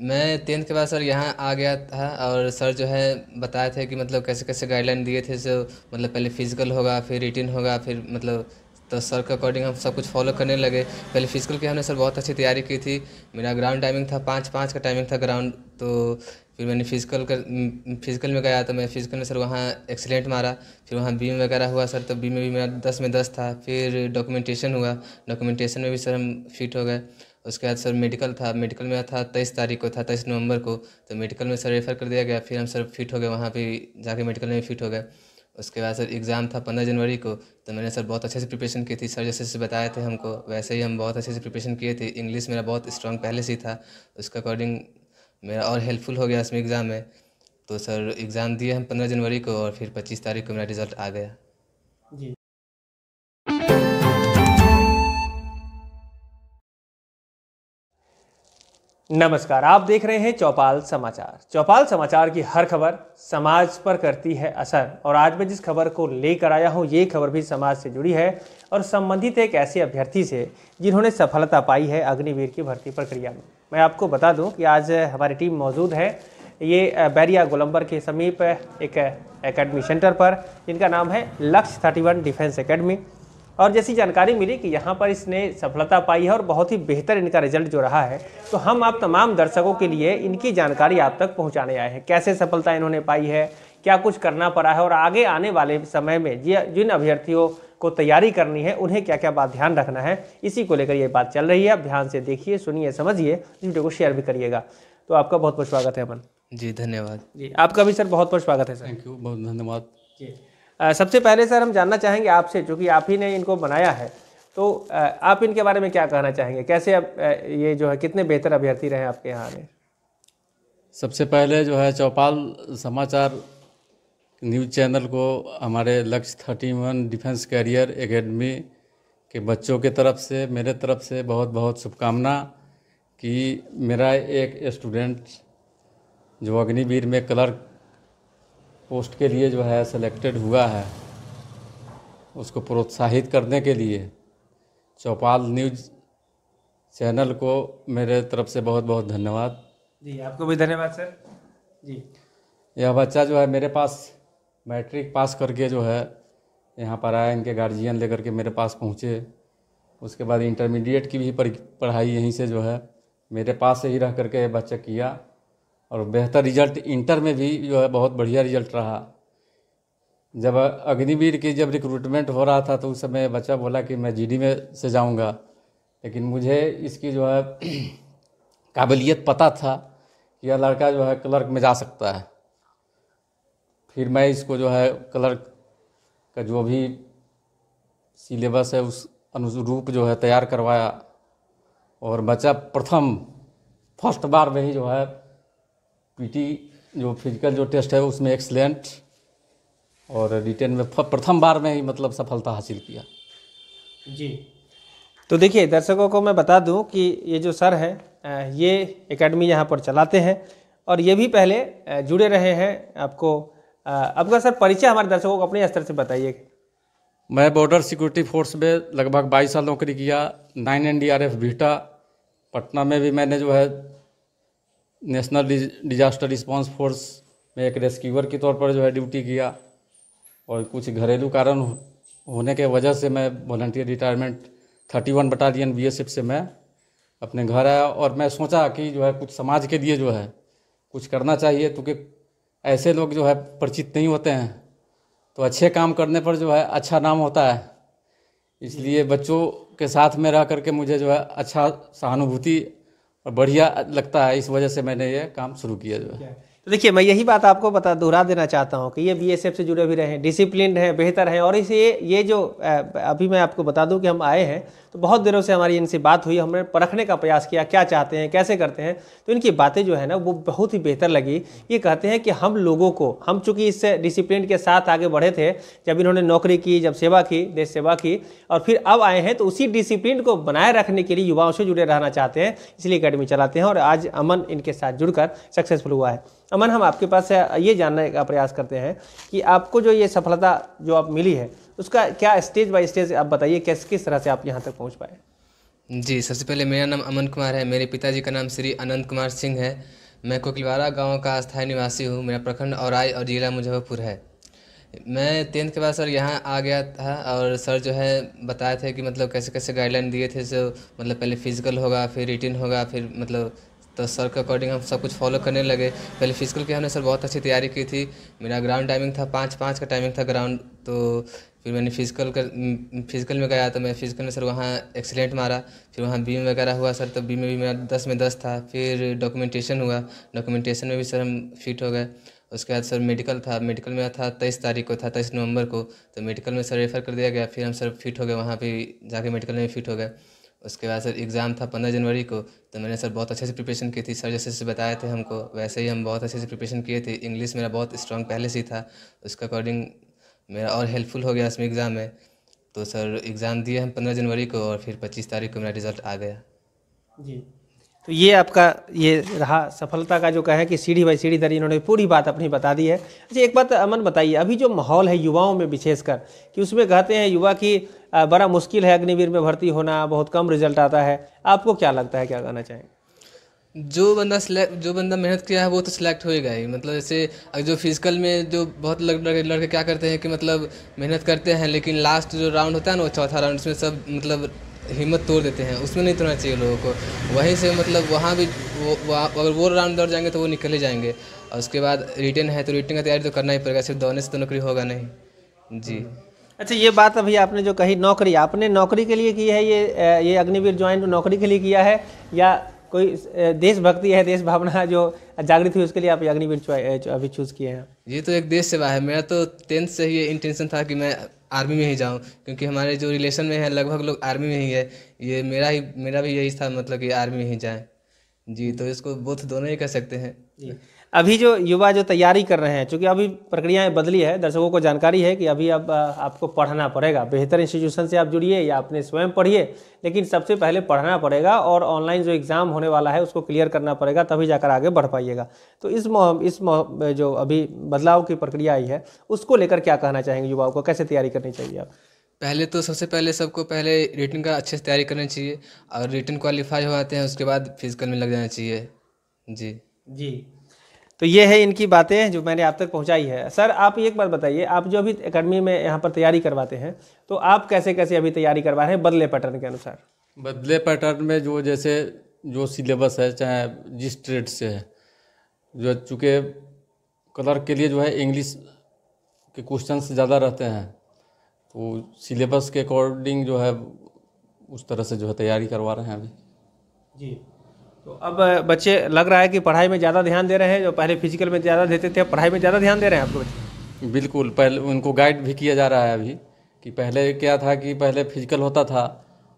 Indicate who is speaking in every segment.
Speaker 1: मैं 10th के बाद सर यहाँ आ गया था और सर जो है बताए थे कि मतलब कैसे कैसे गाइडलाइन दिए थे। जो मतलब पहले फिजिकल होगा, फिर रिटिन होगा, फिर मतलब तो सर के अकॉर्डिंग हम सब कुछ फॉलो करने लगे। पहले फिजिकल की हमने सर बहुत अच्छी तैयारी की थी। मेरा ग्राउंड टाइमिंग था 5:05 का टाइमिंग था ग्राउंड। तो फिर मैंने फिजिकल में गया तो मैं फिजिकल में सर वहाँ एक्सीलेंट मारा। फिर वहाँ बीम वगैरह हुआ सर, तो बीम में भी मेरा 10 में 10 था। फिर डॉक्यूमेंटेशन हुआ, डॉक्यूमेंटेशन में भी सर हम फिट हो गए। उसके बाद सर मेडिकल था, मेडिकल में था 23 तारीख को था, 23 नवंबर को। तो मेडिकल में सर रेफ़र कर दिया गया। फिर हम सर फिट हो गए, वहाँ पे जाके मेडिकल में भी फिट हो गए। उसके बाद सर एग्ज़ाम था 15 जनवरी को। तो मैंने सर बहुत अच्छे से प्रिपरेशन की थी। सर जैसे जैसे बताए थे हमको वैसे ही हम बहुत अच्छे से प्रिपरेशन किए थे। इंग्लिश मेरा बहुत स्ट्रांग पहले से ही था, उसके अकॉर्डिंग मेरा और हेल्पफुल हो गया इसमें एग्ज़ाम में। तो सर एग्ज़ाम दिए हम 15 जनवरी को और फिर 25 तारीख को मेरा रिज़ल्ट आ गया।
Speaker 2: जी। नमस्कार, आप देख रहे हैं चौपाल समाचार। चौपाल समाचार की हर खबर समाज पर करती है असर, और आज मैं जिस खबर को लेकर आया हूं, ये खबर भी समाज से जुड़ी है और संबंधित एक ऐसे अभ्यर्थी से जिन्होंने सफलता पाई है अग्निवीर की भर्ती प्रक्रिया में। मैं आपको बता दूं कि आज हमारी टीम मौजूद है ये बैरिया गोलंबर के समीप एक एकेडमी सेंटर पर, जिनका नाम है लक्ष्य 31 डिफेंस एकेडमी। और जैसी जानकारी मिली कि यहाँ पर इसने सफलता पाई है और बहुत ही बेहतर इनका रिजल्ट जो रहा है, तो हम आप तमाम दर्शकों के लिए इनकी जानकारी आप तक पहुँचाने आए हैं। कैसे सफलता इन्होंने पाई है, क्या कुछ करना पड़ा है और आगे आने वाले समय में जिन अभ्यर्थियों को तैयारी करनी है उन्हें क्या क्या बात ध्यान रखना है, इसी को लेकर ये बात चल रही है। आप ध्यान से देखिए, सुनिए, समझिए, वीडियो को शेयर भी करिएगा। तो आपका बहुत बहुत स्वागत है अमन
Speaker 1: जी धन्यवाद।
Speaker 2: जी। आपका भी सर बहुत बहुत स्वागत है सर।
Speaker 3: थैंक यू, बहुत धन्यवाद
Speaker 2: जी। सबसे पहले सर हम जानना चाहेंगे आपसे, चूँकि आप ही ने इनको बनाया है, तो आप इनके बारे में क्या कहना चाहेंगे? कैसे अब ये जो है कितने बेहतर अभ्यर्थी रहे आपके यहाँ आने?
Speaker 3: सबसे पहले जो है चौपाल समाचार न्यूज़ चैनल को हमारे लक्ष्य 31 डिफेंस कैरियर एकेडमी के बच्चों के तरफ से, मेरे तरफ से बहुत बहुत शुभकामना कि मेरा एक स्टूडेंट जो अग्निवीर में क्लर्क पोस्ट के लिए जो है सेलेक्टेड हुआ है, उसको प्रोत्साहित करने के लिए चौपाल न्यूज़ चैनल को मेरे तरफ से बहुत बहुत धन्यवाद।
Speaker 2: जी, आपको भी धन्यवाद सर। जी।
Speaker 3: यह बच्चा जो है मेरे पास मैट्रिक पास करके जो है यहाँ पर आया, इनके गार्जियन लेकर के मेरे पास पहुँचे। उसके बाद इंटरमीडिएट की भी पढ़ाई यहीं से जो है मेरे पास से ही रह करके ये बच्चा किया और बेहतर रिजल्ट इंटर में भी जो है बहुत बढ़िया रिजल्ट रहा। जब अग्निवीर की जब रिक्रूटमेंट हो रहा था तो उस समय बच्चा बोला कि मैं जीडी में से जाऊंगा, लेकिन मुझे इसकी जो है काबिलियत पता था कि यह लड़का जो है क्लर्क में जा सकता है। फिर मैं इसको जो है क्लर्क का जो भी सिलेबस है उस अनुरूप जो है तैयार करवाया और बच्चा फर्स्ट बार में ही जो है पीटी जो फिजिकल जो टेस्ट है उसमें एक्सीलेंट और रिटेन में प्रथम बार में ही मतलब सफलता हासिल किया।
Speaker 2: जी। तो देखिए दर्शकों को मैं बता दूं कि ये जो सर हैं ये एकेडमी यहाँ पर चलाते हैं और ये भी पहले जुड़े रहे हैं। आपका सर परिचय हमारे दर्शकों को अपने स्तर से बताइए।
Speaker 3: मैं बॉर्डर सिक्योरिटी फोर्स में लगभग 22 साल नौकरी किया। 9 NDRF बीटा पटना में भी मैंने जो है नेशनल डिजास्टर रिस्पांस फोर्स में एक रेस्क्यूअर के तौर पर जो है ड्यूटी किया और कुछ घरेलू कारण होने के वजह से मैं वॉलंटियर रिटायरमेंट 31 बटालियन BSF से मैं अपने घर आया और मैं सोचा कि जो है कुछ समाज के लिए जो है कुछ करना चाहिए, क्योंकि ऐसे लोग जो है परिचित नहीं होते हैं, तो अच्छे काम करने पर जो है अच्छा नाम होता है। इसलिए बच्चों के साथ में रह करके मुझे जो है अच्छा सहानुभूति और बढ़िया लगता है, इस वजह से मैंने ये काम शुरू किया जो है।
Speaker 2: तो देखिए मैं यही बात आपको दोहरा देना चाहता हूँ कि ये BSF से जुड़े भी रहे हैं, डिसिप्लिन हैं, बेहतर हैं। और इसे ये जो अभी मैं आपको बता दूं कि हम आए हैं तो बहुत दिनों से हमारी इनसे बात हुई, हमने परखने का प्रयास किया क्या चाहते हैं, कैसे करते हैं। तो इनकी बातें जो है ना वो बहुत ही बेहतर लगी। ये कहते हैं कि हम चूँकि इस डिसिप्लिन के साथ आगे बढ़े थे, जब इन्होंने नौकरी की, जब सेवा की, देश सेवा की, और फिर अब आए हैं तो उसी डिसिप्लिन को बनाए रखने के लिए युवाओं से जुड़े रहना चाहते हैं, इसलिए एकेडमी चलाते हैं। और आज अमन इनके साथ जुड़कर सक्सेसफुल हुआ है। अमन, हम आपके पास ये जानने का प्रयास करते हैं कि आपको जो ये सफलता जो आप मिली है उसका क्या स्टेज बाय स्टेज आप बताइए, किस तरह से आप यहाँ तक पहुँच पाए।
Speaker 1: जी, सबसे पहले मेरा नाम अमन कुमार है। मेरे पिताजी का नाम श्री अनंत कुमार सिंह है। मैं कोकिलवाड़ा गांव का अस्थायी निवासी हूँ। मेरा प्रखंड औराई और जिला मुजफ्फरपुर है। मैं 10th के बाद सर यहाँ आ गया था और सर जो है बताए थे कि मतलब कैसे कैसे गाइडलाइन दिए थे। जो मतलब पहले फिजिकल होगा, फिर रिटिन होगा, फिर मतलब तो सर के अकॉर्डिंग हम सब कुछ फॉलो करने लगे। पहले फिजिकल की हमने सर बहुत अच्छी तैयारी की थी। मेरा ग्राउंड टाइमिंग था 5:05 का टाइमिंग था ग्राउंड। तो फिर मैंने फिजिकल में गया तो मैं फिजिकल में सर वहाँ एक्सीलेंट मारा। फिर वहाँ बीम वगैरह हुआ सर, तो बीम में भी मेरा 10 में 10 था। फिर डॉक्यूमेंटेशन हुआ, डॉक्यूमेंटेशन में भी सर हम फिट हो गए। उसके बाद सर मेडिकल था, मेडिकल मेरा था 23 तारीख को था, 23 नवंबर को। तो मेडिकल में सर रेफ़र कर दिया गया। फिर हम सर फिट हो गए, वहाँ पे जाके मेडिकल में फिट हो गए। उसके बाद सर एग्ज़ाम था 15 जनवरी को। तो मैंने सर बहुत अच्छे से प्रिपरेशन की थी। सर जैसे जैसे बताए थे हमको वैसे ही हम बहुत अच्छे से प्रिपरेशन किए थे। इंग्लिश मेरा बहुत स्ट्रांग पहले से ही था, उसके अकॉर्डिंग मेरा और हेल्पफुल हो गया इसमें एग्ज़ाम में। तो सर एग्ज़ाम दिए हम 15 जनवरी को और फिर 25 तारीख को मेरा रिज़ल्ट आ गया।
Speaker 2: जी। तो ये आपका ये रहा सफलता का जो कहें कि सीढ़ी बाई सीढ़ी दर इन्होंने पूरी बात अपनी बता दी है। अच्छा, एक बात अमन बताइए, अभी जो माहौल है युवाओं में विशेषकर कि उसमें कहते हैं युवा की बड़ा मुश्किल है अग्निवीर में भर्ती होना, बहुत कम रिजल्ट आता है। आपको क्या लगता है, क्या कहना चाहेंगे?
Speaker 1: जो बंदा मेहनत किया है वो तो सिलेक्ट होएगा ही। मतलब जैसे जो फिजिकल में जो बहुत लड़के क्या करते हैं कि मतलब मेहनत करते हैं, लेकिन लास्ट जो राउंड होता है ना, वो चौथा राउंड, उसमें सब मतलब हिम्मत तोड़ देते हैं। उसमें नहीं तोड़ना चाहिए लोगों को। वहीं से मतलब वहाँ भी अगर वो राउंड दौड़ जाएंगे तो वो निकल ही जाएंगे। और उसके बाद रिटन है तो रिटन का तैयारी तो करना ही पड़ेगा, सिर्फ दौड़ने से तो नौकरी होगा नहीं। जी।
Speaker 2: अच्छा, ये बात अभी आपने जो कही, नौकरी आपने नौकरी के लिए की है, ये अग्निवीर ज्वाइन नौकरी के लिए किया है या कोई देशभक्ति है, देश भावना जो जागृत हुई उसके लिए आप ये अग्निवीर अभी चूज़ किए हैं?
Speaker 1: ये तो एक देश सेवा है। मेरा तो 10th से ही ये इंटेंशन था कि मैं आर्मी में ही जाऊं, क्योंकि हमारे जो रिलेशन में है लगभग लोग आर्मी में ही है। ये मेरा भी यही था, मतलब कि आर्मी में ही जाएं। जी, तो इसको बोथ दोनों ही कर सकते हैं।
Speaker 2: जी। अभी जो युवा जो तैयारी कर रहे हैं, चूँकि अभी प्रक्रियाएं बदली है, दर्शकों को जानकारी है कि अभी अब आपको पढ़ना पड़ेगा। बेहतर इंस्टीट्यूशन से आप जुड़िए या अपने स्वयं पढ़िए, लेकिन सबसे पहले पढ़ना पड़ेगा और ऑनलाइन जो एग्ज़ाम होने वाला है उसको क्लियर करना पड़ेगा, तभी जाकर आगे बढ़ पाइएगा। तो जो अभी बदलाव की प्रक्रिया आई है उसको लेकर क्या कहना चाहेंगे युवाओं को, कैसे तैयारी करनी चाहिए आप?
Speaker 1: पहले तो सबसे पहले सबको पहले रिटन का अच्छे से तैयारी करनी चाहिए। और रिटन क्वालिफाई हो जाते हैं उसके बाद फिजिकल में लग जाना चाहिए। जी।
Speaker 2: जी। तो ये है इनकी बातें जो मैंने आप तक पहुंचाई है। सर, आप एक बात बताइए, आप जो अभी एकेडमी में यहाँ पर तैयारी करवाते हैं तो आप कैसे कैसे अभी तैयारी करवा रहे हैं बदले पैटर्न के अनुसार?
Speaker 3: बदले पैटर्न में जो जैसे जो सिलेबस है, चाहे जिस ट्रेड से है, जो चूँकि क्लर्क के लिए जो है इंग्लिश के क्वेश्चंस ज़्यादा रहते हैं, तो सिलेबस के अकॉर्डिंग जो है उस तरह से जो है तैयारी करवा रहे हैं अभी।
Speaker 2: जी। तो अब बच्चे लग रहा है कि पढ़ाई में ज़्यादा ध्यान दे रहे हैं, जो पहले फिजिकल में ज़्यादा देते थे, अब पढ़ाई में ज़्यादा ध्यान दे रहे हैं आपके बच्चे?
Speaker 3: बिल्कुल, पहले उनको गाइड भी किया जा रहा है अभी। कि पहले क्या था कि पहले फिजिकल होता था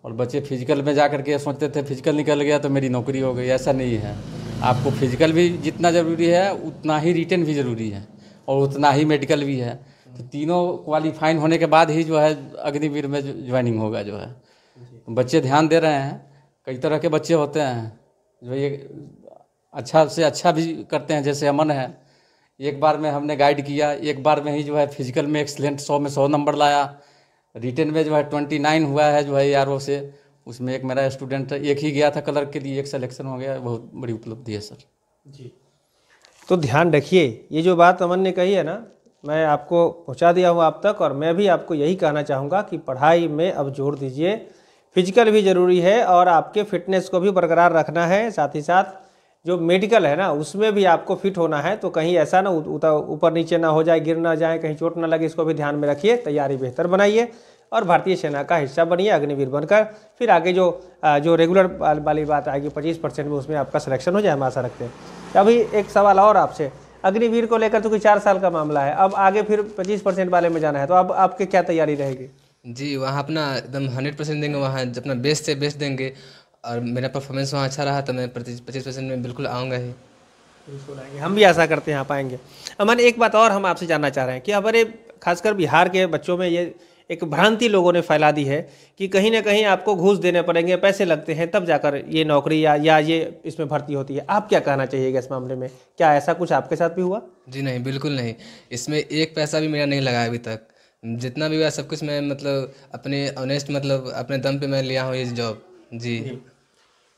Speaker 3: और बच्चे फिजिकल में जा कर के सोचते थे फिजिकल निकल गया तो मेरी नौकरी हो गई। ऐसा नहीं है, आपको फिजिकल भी जितना ज़रूरी है उतना ही रिटन भी ज़रूरी है और उतना ही मेडिकल भी है। तो तीनों क्वालिफाइन होने के बाद ही जो है अग्निवीर में ज्वाइनिंग होगा जो है। बच्चे ध्यान दे रहे हैं। कई तरह के बच्चे होते हैं जो ये अच्छा से अच्छा भी करते हैं, जैसे अमन है। एक बार में हमने गाइड किया, एक बार में ही जो है फिजिकल में एक्सीलेंट 100 में 100 नंबर लाया। रिटन में जो है 29 हुआ है जो है यारों से। उसमें एक मेरा स्टूडेंट एक ही गया था क्लर्क के लिए, एक सिलेक्शन हो गया। बहुत बड़ी उपलब्धि है सर।
Speaker 2: जी। तो ध्यान रखिए, ये जो बात अमन ने कही है ना, मैं आपको पहुंचा दिया हूँ आप तक, और मैं भी आपको यही कहना चाहूँगा कि पढ़ाई में अब जोर दीजिए। फिजिकल भी ज़रूरी है और आपके फिटनेस को भी बरकरार रखना है। साथ ही साथ जो मेडिकल है ना, उसमें भी आपको फिट होना है। तो कहीं ऐसा ना ऊपर नीचे ना हो जाए, गिर ना जाए, कहीं चोट ना लगे, इसको भी ध्यान में रखिए। तैयारी बेहतर बनाइए और भारतीय सेना का हिस्सा बनिए अग्निवीर बनकर। फिर आगे जो रेगुलर वाली बात आएगी 25% में, उसमें आपका सिलेक्शन हो जाए, हम आशा रखते हैं। अभी एक सवाल और आपसे, अग्निवीर को लेकर तो कोई 4 साल का मामला है, अब आगे फिर 25% वाले में जाना है, तो अब आपकी क्या तैयारी रहेगी?
Speaker 1: जी, वहाँ अपना एकदम 100% देंगे, वहाँ अपना बेस्ट से बेस्ट देंगे। और मेरा परफॉर्मेंस वहाँ अच्छा रहा तो मैं 25% में बिल्कुल आऊँगा ही।
Speaker 2: बिल्कुल आएंगे, हम भी आशा करते हैं आप आएंगे। अमन, एक बात और हम आपसे जानना चाह रहे हैं कि हमारे खासकर बिहार के बच्चों में ये एक भ्रांति लोगों ने फैला दी है कि कहीं ना कहीं आपको घूस देने पड़ेंगे, पैसे लगते हैं, तब जाकर ये नौकरी या ये इसमें भर्ती होती है। आप क्या कहना चाहिएगा इस मामले में? क्या ऐसा कुछ आपके साथ भी हुआ?
Speaker 1: जी नहीं, बिल्कुल नहीं। इसमें एक पैसा भी मेरा नहीं लगा है अभी तक। जितना भी हुआ सब कुछ मैं मतलब अपने ऑनेस्ट मतलब अपने दम पे मैं लिया हूँ ये जॉब। जी।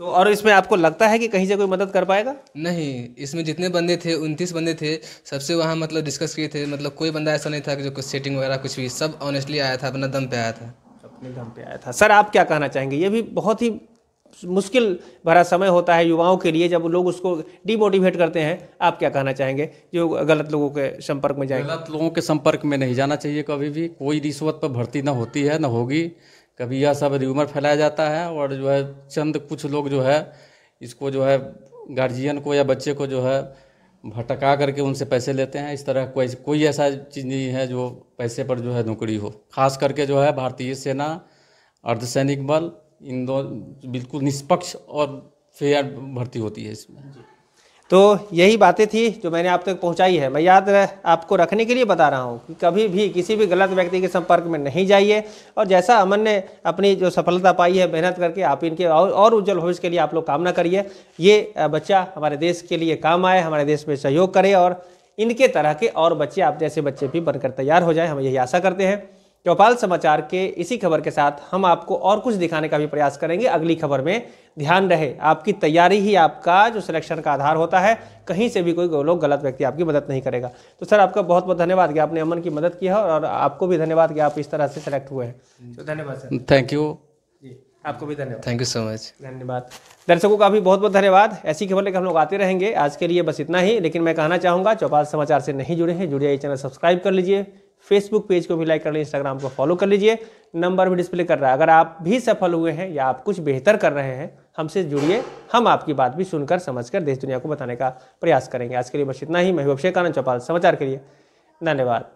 Speaker 2: तो और इसमें आपको लगता है कि कहीं से कोई मदद कर पाएगा?
Speaker 1: नहीं, इसमें जितने बंदे थे 29 बंदे थे, सबसे वहाँ मतलब डिस्कस किए थे, मतलब कोई बंदा ऐसा नहीं था कि जो कुछ सेटिंग वगैरह कुछ भी, सब ऑनेस्टली आया था, अपना दम पे आया था।
Speaker 2: अपने दम पे आया था। सर आप क्या कहना चाहेंगे? ये भी बहुत ही मुश्किल भरा समय होता है युवाओं के लिए जब लोग उसको डिमोटिवेट करते हैं। आप क्या कहना चाहेंगे जो गलत लोगों के संपर्क में जाएंगे?
Speaker 3: गलत लोगों के संपर्क में नहीं जाना चाहिए कभी भी। कोई रिश्वत पर भर्ती ना होती है ना होगी कभी। यह सब र्यूमर फैलाया जाता है और जो है चंद कुछ लोग जो है इसको जो है गार्जियन को या बच्चे को जो है भटका करके उनसे पैसे लेते हैं। इस तरह कोई ऐसा चीज़ नहीं है जो पैसे पर जो है नौकरी हो। खास करके जो है भारतीय सेना, अर्धसैनिक बल, इन दो बिल्कुल निष्पक्ष और फेयर भर्ती होती है इसमें।
Speaker 2: तो यही बातें थी जो मैंने आप तक पहुंचाई है। मैं याद आपको रखने के लिए बता रहा हूं कि कभी भी किसी भी गलत व्यक्ति के संपर्क में नहीं जाइए। और जैसा अमन ने अपनी जो सफलता पाई है मेहनत करके, आप इनके और उज्जवल भविष्य के लिए आप लोग कामना करिए। ये बच्चा हमारे देश के लिए काम आए, हमारे देश में सहयोग करे और इनके तरह के और बच्चे, आप जैसे बच्चे भी बनकर तैयार हो जाए, हम यही आशा करते हैं। चौपाल समाचार के इसी खबर के साथ हम आपको और कुछ दिखाने का भी प्रयास करेंगे अगली खबर में। ध्यान रहे, आपकी तैयारी ही आपका जो सिलेक्शन का आधार होता है। कहीं से भी कोई लोग गलत व्यक्ति आपकी मदद नहीं करेगा। तो सर आपका बहुत बहुत धन्यवाद कि आपने अमन की मदद की है और आपको भी धन्यवाद कि आप इस तरह से सेलेक्ट हुए हैं। तो धन्यवाद सर।
Speaker 3: थैंक यू
Speaker 2: जी, आपको भी धन्यवाद।
Speaker 1: Thank you so much.
Speaker 2: धन्यवाद। दर्शकों का भी बहुत बहुत धन्यवाद। ऐसी खबर लेकर हम लोग आते रहेंगे। आज के लिए बस इतना ही, लेकिन मैं कहना चाहूँगा चौपाल समाचार से नहीं जुड़े हैं, जुड़िए, चैनल सब्सक्राइब कर लीजिए, फेसबुक पेज को भी लाइक कर लीजिए, इंस्टाग्राम को फॉलो कर लीजिए। नंबर भी डिस्प्ले कर रहा है। अगर आप भी सफल हुए हैं या आप कुछ बेहतर कर रहे हैं, हमसे जुड़िए। हम आपकी बात भी सुनकर समझकर देश दुनिया को बताने का प्रयास करेंगे। आज के लिए बस इतना ही। मैं हूं अभिषेक आनंद, चौपाल समाचार के लिए। धन्यवाद।